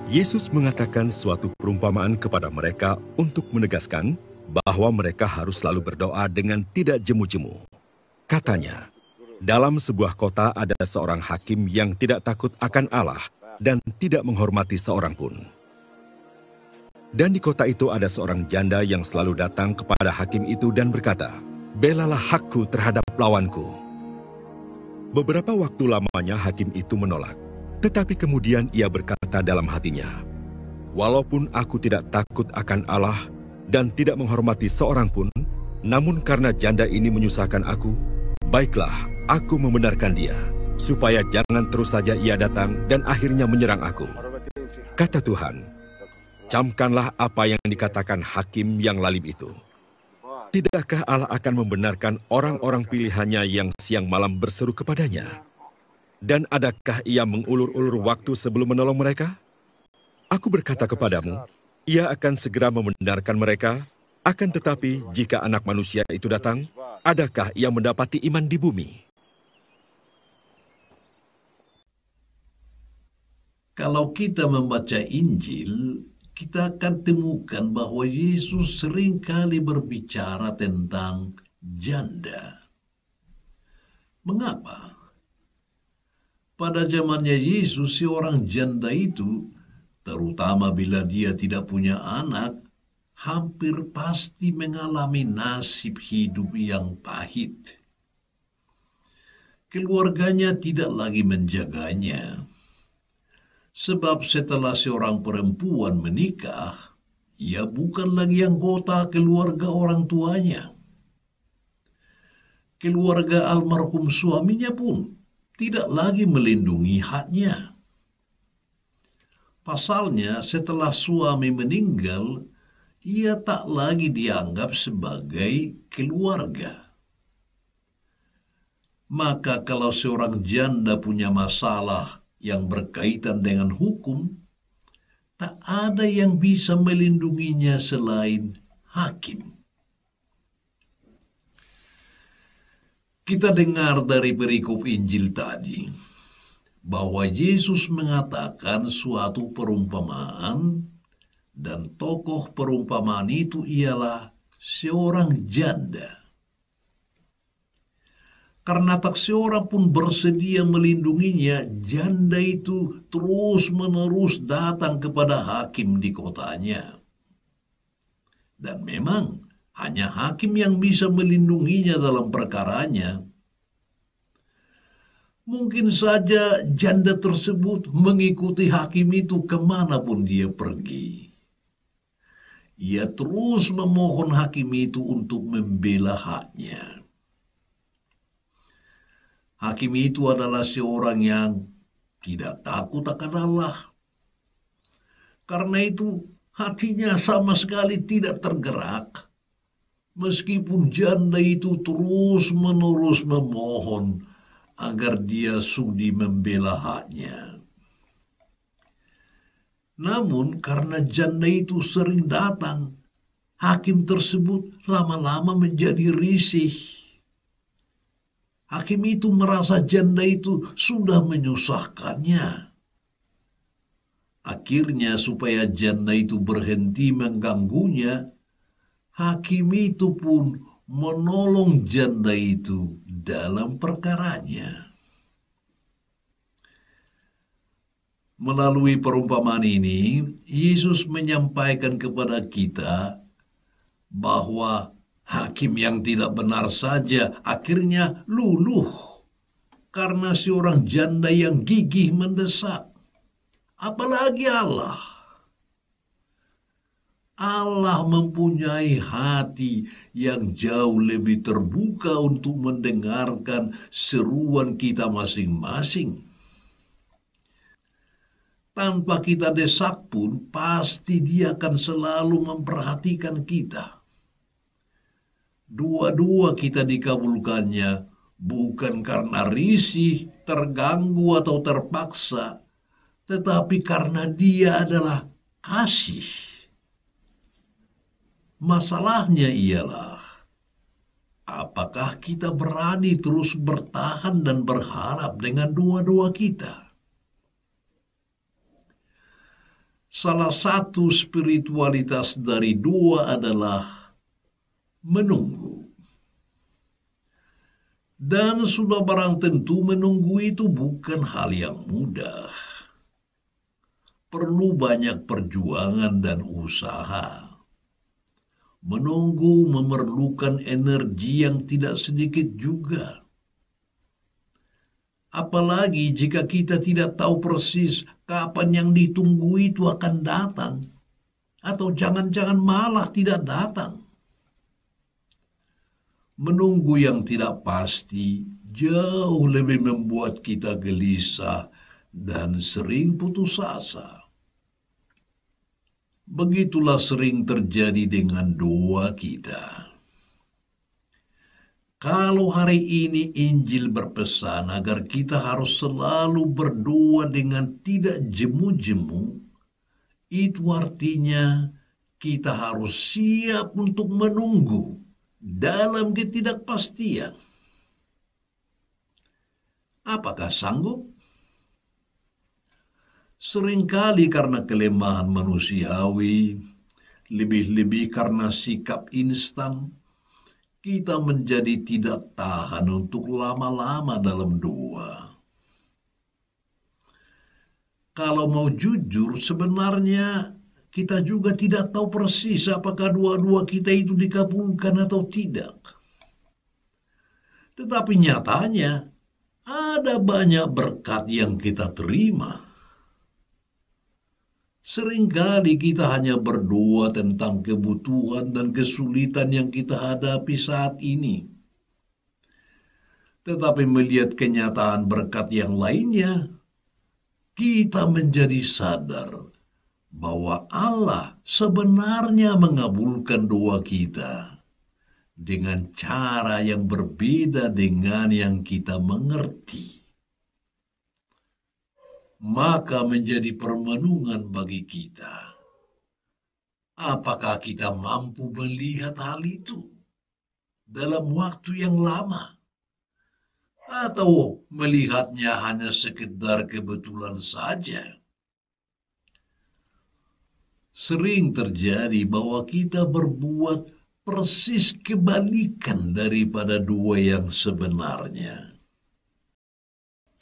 Yesus mengatakan suatu perumpamaan kepada mereka untuk menegaskan bahwa mereka harus selalu berdoa dengan tidak jemu-jemu. Katanya, dalam sebuah kota ada seorang hakim yang tidak takut akan Allah dan tidak menghormati seorang pun. Dan di kota itu ada seorang janda yang selalu datang kepada hakim itu dan berkata, "Belalah hakku terhadap lawanku." Beberapa waktu lamanya hakim itu menolak. Tetapi kemudian ia berkata dalam hatinya, "Walaupun aku tidak takut akan Allah dan tidak menghormati seorang pun, namun karena janda ini menyusahkan aku, baiklah aku membenarkan dia, supaya jangan terus saja ia datang dan akhirnya menyerang aku." Kata Tuhan, "Camkanlah apa yang dikatakan hakim yang lalim itu. Tidakkah Allah akan membenarkan orang-orang pilihannya yang siang malam berseru kepadanya? Dan adakah ia mengulur-ulur waktu sebelum menolong mereka? Aku berkata kepadamu, ia akan segera membenarkan mereka. Akan tetapi, jika anak manusia itu datang, adakah ia mendapati iman di bumi?" Kalau kita membaca Injil, kita akan temukan bahwa Yesus seringkali berbicara tentang janda. Mengapa? Pada zamannya Yesus, seorang janda itu, terutama bila dia tidak punya anak, hampir pasti mengalami nasib hidup yang pahit. Keluarganya tidak lagi menjaganya. Sebab setelah seorang perempuan menikah, ia bukan lagi anggota keluarga orang tuanya. Keluarga almarhum suaminya pun tidak lagi melindungi haknya. Pasalnya, setelah suami meninggal, ia tak lagi dianggap sebagai keluarga. Maka kalau seorang janda punya masalah yang berkaitan dengan hukum, tak ada yang bisa melindunginya selain hakim. Kita dengar dari perikop Injil tadi bahwa Yesus mengatakan suatu perumpamaan, dan tokoh perumpamaan itu ialah seorang janda. Karena tak seorang pun bersedia melindunginya, janda itu terus-menerus datang kepada hakim di kotanya. Dan memang hanya hakim yang bisa melindunginya dalam perkaranya. Mungkin saja janda tersebut mengikuti hakim itu kemanapun dia pergi. Ia terus memohon hakim itu untuk membela haknya. Hakim itu adalah seorang yang tidak takut akan Allah. Karena itu hatinya sama sekali tidak tergerak. Meskipun janda itu terus-menerus memohon agar dia sudi membela haknya. Namun karena janda itu sering datang, hakim tersebut lama-lama menjadi risih. Hakim itu merasa janda itu sudah menyusahkannya. Akhirnya supaya janda itu berhenti mengganggunya, hakim itu pun menolong janda itu dalam perkaranya. Melalui perumpamaan ini, Yesus menyampaikan kepada kita bahwa hakim yang tidak benar saja akhirnya luluh karena seorang janda yang gigih mendesak. Apalagi Allah. Allah mempunyai hati yang jauh lebih terbuka untuk mendengarkan seruan kita masing-masing. Tanpa kita desak pun, pasti Dia akan selalu memperhatikan kita. Dua-dua kita dikabulkannya bukan karena risih, terganggu atau terpaksa, tetapi karena Dia adalah kasih. Masalahnya ialah, apakah kita berani terus bertahan dan berharap dengan dua-dua kita? Salah satu spiritualitas dari doa adalah menunggu. Dan sudah barang tentu menunggu itu bukan hal yang mudah. Perlu banyak perjuangan dan usaha. Menunggu memerlukan energi yang tidak sedikit juga. Apalagi jika kita tidak tahu persis kapan yang ditunggu itu akan datang. Atau jangan-jangan malah tidak datang. Menunggu yang tidak pasti jauh lebih membuat kita gelisah dan sering putus asa. Begitulah sering terjadi dengan doa kita. Kalau hari ini Injil berpesan agar kita harus selalu berdoa dengan tidak jemu-jemu, itu artinya kita harus siap untuk menunggu dalam ketidakpastian. Apakah sanggup? Seringkali karena kelemahan manusiawi, lebih-lebih karena sikap instan, kita menjadi tidak tahan untuk lama-lama dalam doa. Kalau mau jujur, sebenarnya kita juga tidak tahu persis apakah doa-doa kita itu dikabulkan atau tidak. Tetapi nyatanya, ada banyak berkat yang kita terima. Seringkali kita hanya berdoa tentang kebutuhan dan kesulitan yang kita hadapi saat ini. Tetapi melihat kenyataan berkat yang lainnya, kita menjadi sadar bahwa Allah sebenarnya mengabulkan doa kita dengan cara yang berbeda dengan yang kita mengerti. Maka menjadi permenungan bagi kita. Apakah kita mampu melihat hal itu dalam waktu yang lama? Atau melihatnya hanya sekedar kebetulan saja? Sering terjadi bahwa kita berbuat persis kebalikan daripada doa yang sebenarnya.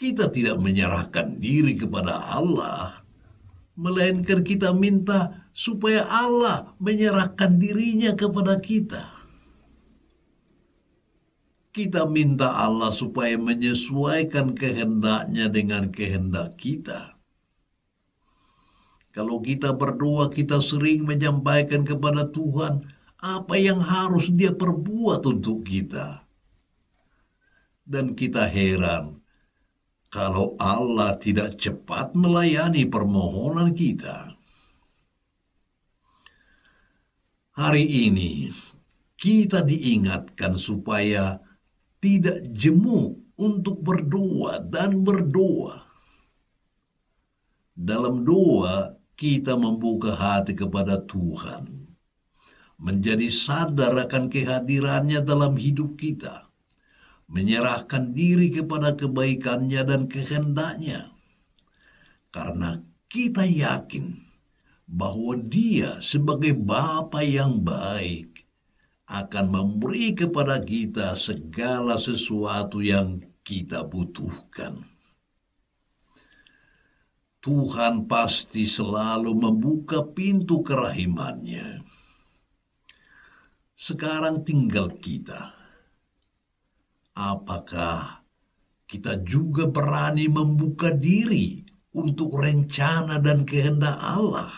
Kita tidak menyerahkan diri kepada Allah, melainkan kita minta supaya Allah menyerahkan dirinya kepada kita. Kita minta Allah supaya menyesuaikan kehendaknya dengan kehendak kita. Kalau kita berdoa, kita sering menyampaikan kepada Tuhan apa yang harus Dia perbuat untuk kita. Dan kita heran kalau Allah tidak cepat melayani permohonan kita. Hari ini kita diingatkan supaya tidak jemu untuk berdoa dan berdoa. Dalam doa kita membuka hati kepada Tuhan, menjadi sadar akan kehadirannya dalam hidup kita, menyerahkan diri kepada kebaikannya dan kehendaknya. Karena kita yakin bahwa Dia sebagai Bapa yang baik akan memberi kepada kita segala sesuatu yang kita butuhkan. Tuhan pasti selalu membuka pintu kerahimannya. Sekarang tinggal kita. Apakah kita juga berani membuka diri untuk rencana dan kehendak Allah?